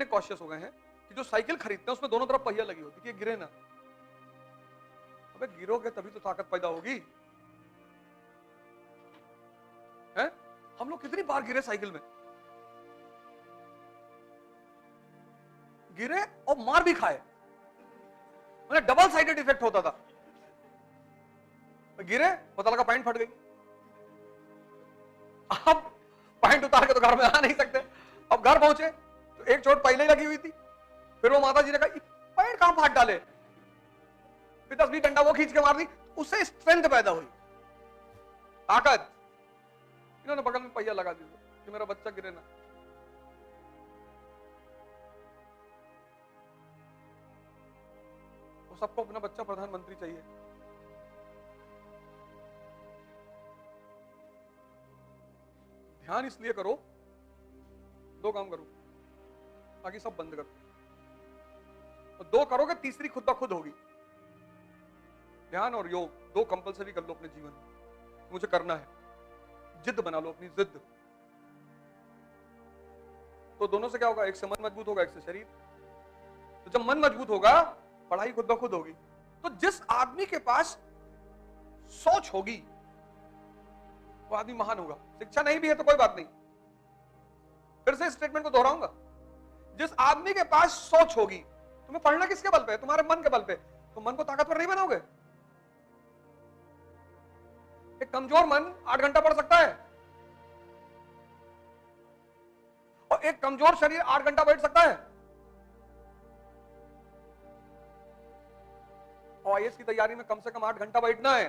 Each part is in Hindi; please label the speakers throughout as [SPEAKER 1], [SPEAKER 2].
[SPEAKER 1] कॉशियस हो गए हैं कि जो साइकिल खरीदते हैं उसमें दोनों तरफ पहिया लगी होती है कि गिरे ना। अबे गिरोगे तभी तो ताकत पैदा होगी, हैं? हम लोग कितनी बार गिरे साइकिल में, गिरे और मार भी खाए, मतलब डबल साइडेड इफेक्ट होता था। गिरे, पता लगा पैंट फट गई। अब पैंट उतार के तो घर में आ नहीं सकते। अब घर पहुंचे तो एक चोट पहले ही लगी हुई थी, फिर वो माता जी ने कहा पैंट कहां फाड़ डाले, फिर 10-20 डंडा वो खींच के मार दी, उससे स्ट्रेंथ पैदा हुई, ताकत। इन्होंने बगल में पहिया लगा दिया कि मेरा बच्चा गिरे ना। वो सबको अपना बच्चा प्रधानमंत्री चाहिए। ध्यान इसलिए करो, दो काम करो, बाकी सब बंद करो, और दो करोगे तीसरी खुद ब खुद होगी। ध्यान और योग दो कंपलसरी कर लो अपने जीवन में, मुझे करना है, जिद बना लो अपनी, जिद। तो दोनों से क्या होगा, एक से मन मजबूत होगा, एक से शरीर। तो जब मन मजबूत होगा पढ़ाई खुद ब खुद होगी। तो जिस आदमी के पास सोच होगी वो आदमी महान होगा। शिक्षा नहीं भी है तो कोई बात नहीं, फिर से स्टेटमेंट को दोहराऊंगा, जिस आदमी के पास सोच होगी। तुम्हें पढ़ना किसके बल पे है, तुम्हारे मन के बल पे। तो मन को ताकतवर नहीं बनाओगे। एक कमजोर मन 8 घंटा पढ़ सकता है, और एक कमजोर शरीर 8 घंटा बैठ सकता है। और आईएएस की तैयारी में कम से कम 8 घंटा बैठना है।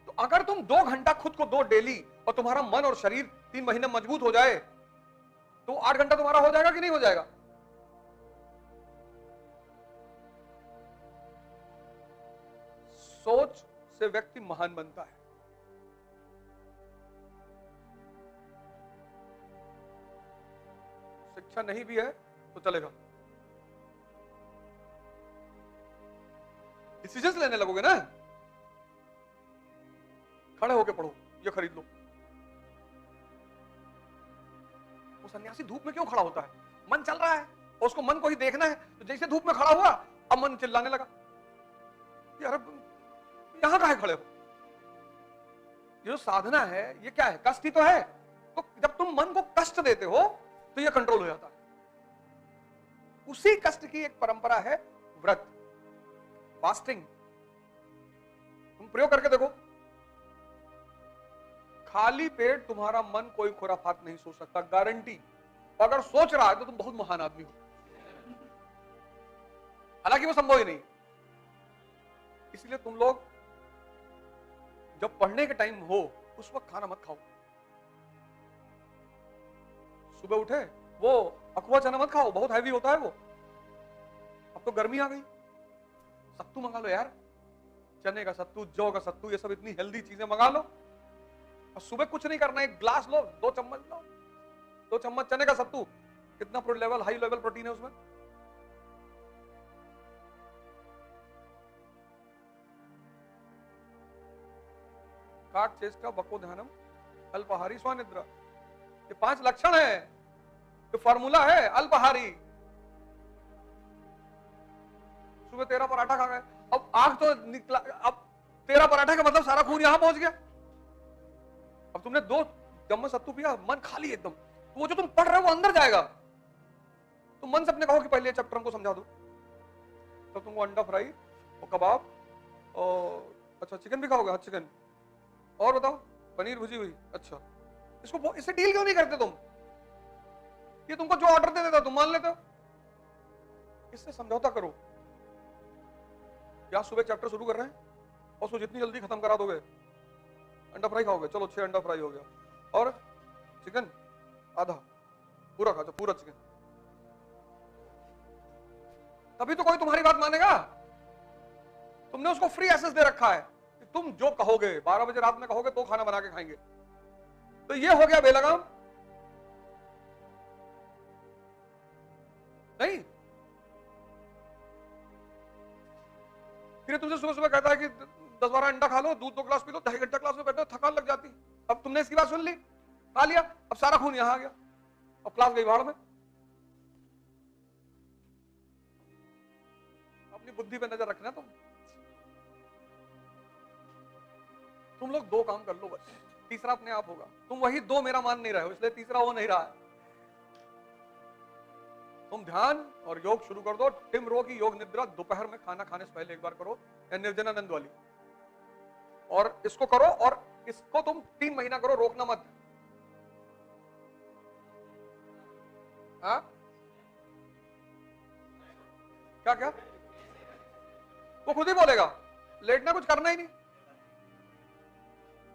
[SPEAKER 1] तो अगर तुम 2 घंटा खुद को दो डेली, और तुम्हारा मन और शरीर 3 महीने मजबूत हो जाए, तो 8 घंटा तुम्हारा हो जाएगा कि नहीं हो जाएगा? सोच से व्यक्ति महान बनता है। शिक्षा नहीं भी है तो चलेगा, डिसीजंस लेने लगोगे ना। खड़े होके पढ़ो, ये खरीद लो। वो सन्यासी धूप में क्यों खड़ा होता है? मन चल रहा है और उसको मन को ही देखना है। तो जैसे धूप में खड़ा हुआ, अब मन चिल्लाने लगा, यार यहां काहे खड़े हो? ये जो साधना है ये क्या है? कष्ट ही तो है। तो जब तुम मन को कष्ट देते हो तो ये कंट्रोल हो जाता है। उसी कष्ट की एक परंपरा है व्रत, फास्टिंग। तुम प्रयोग करके देखो, खाली पेट तुम्हारा मन कोई खुराफात नहीं सोच सकता, गारंटी। अगर सोच रहा है तो तुम बहुत महान आदमी हो, हालांकि वो संभव ही नहीं। इसलिए तुम लोग जब पढ़ने के टाइम हो उस वक्त खाना मत खाओ। सुबह उठे वो अखवा चना मत खाओ, बहुत हैवी होता है वो। अब तो गर्मी आ गई, सत्तू मंगा लो यार, चने का सत्तू, जौ का सत्तू, ये सब इतनी हेल्दी चीजें मंगा लो। और सुबह कुछ नहीं करना, एक ग्लास लो, 2 चम्मच लो, 2 चम्मच चने का सत्तू, कितना लेवल, हाई लेवल प्रोटीन है उसमें। काट चेष्टा बको ध्यानम अल्पाहारी स्वानिद्रा, ये 5 लक्षण है, ये फॉर्मूला है अल्पाहारी। सुबह 13 पराठा खा गए, अब आंख तो निकला, अब 13 पराठा का मतलब सारा खून यहां पहुंच गया। अब तुमने 2 चम्मच सत्तू पिया, मन खाली एकदम, तो वो जो तुम पढ़ रहे हो वो अंदर जाएगा। तुम मन से अपने कहो कि पहले चैप्टर को समझा दो, तो तुमको अंडा फ्राई और कबाब और अच्छा चिकन भी खाओगे? हाँ चिकन, और बताओ पनीर भुजी हुई, अच्छा इसको इससे डील क्यों नहीं करते तुम? ये तुमको जो ऑर्डर दे देता तुम मान लेते हो, इससे समझौता करो। या सुबह चैप्टर शुरू कर रहे हैं और उसको जितनी जल्दी खत्म करा दोगे, अंडा फ्राई खाओगे, चलो 6 अंडा फ्राई हो गया, और चिकन आधा, पूरा खा, पूरा चिकन। तभी तो कोई तुम्हारी बात मानेगा। तुमने उसको फ्री एक्सेस दे रखा है, तुम जो कहोगे, 12 बजे रात में कहोगे तो खाना बना के खाएंगे। तो ये हो गया बेलगाम नहीं। फिर तुमसे सुबह सुबह कहता है कि 10-12 अंडा खा लो, दूध 2 गिलास पी लो, 2.5 घंटा क्लास में बैठो, थकान लग जाती। अब तुमने इसकी बात सुन ली, खा लिया, अब सारा खून यहां आ गया, अब क्लास गई भाड़ में। अपनी बुद्धि पे नजर रखना। तुम लोग 2 काम कर लो बस, तीसरा अपने आप होगा। तुम वही 2 मेरा मान नहीं रहे हो, इसलिए तीसरा हो नहीं रहा है। तुम ध्यान और योग शुरू कर दो। टिम रो की योग निद्रा दोपहर में खाना खाने से पहले एक बार करो, या निर्जनानंद वाली, और इसको करो, और इसको तुम 3 महीना करो, रोकना मत। हाँ क्या क्या? वो खुद ही बोलेगा, लेटना कुछ करना ही नहीं।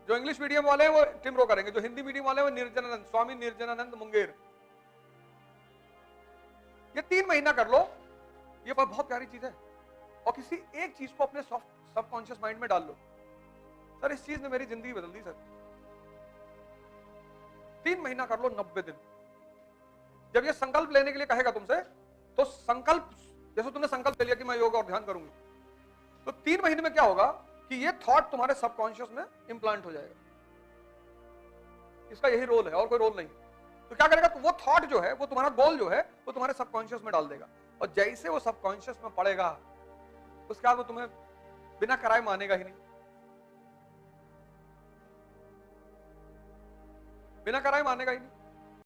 [SPEAKER 1] जो इंग्लिश मीडियम वाले हैं वो टिम रो करेंगे, जो हिंदी मीडियम वाले हैं वो निर्जनानंद, स्वामी निर्जनानंद मुंगेर। ये 3 महीना कर लो, ये बहुत प्यारी चीज है। और किसी एक चीज को अपने सबकॉन्शियस माइंड में डाल लो, सर इस चीज ने मेरी जिंदगी बदल दी सर। 3 महीना कर लो, 90 दिन। जब ये संकल्प लेने के लिए कहेगा तुमसे, तो संकल्प, जैसे तुमने संकल्प ले लिया कि मैं योग और ध्यान करूंगी, तो 3 महीने में क्या होगा कि ये थॉट तुम्हारे सबकॉन्शियस में इंप्लांट हो जाएगा। इसका यही रोल है, और कोई रोल नहीं। तो क्या करेगा, तो वो थॉट जो है, वो तुम्हारा गोल जो है, वो तुम्हारे सबकॉन्शियस में डाल देगा, और जैसे वो सबकॉन्शियस में पड़ेगा, उसके बाद वो तुम्हें बिना कराए मानेगा ही नहीं। बिना कराए मानेगा ही नहीं।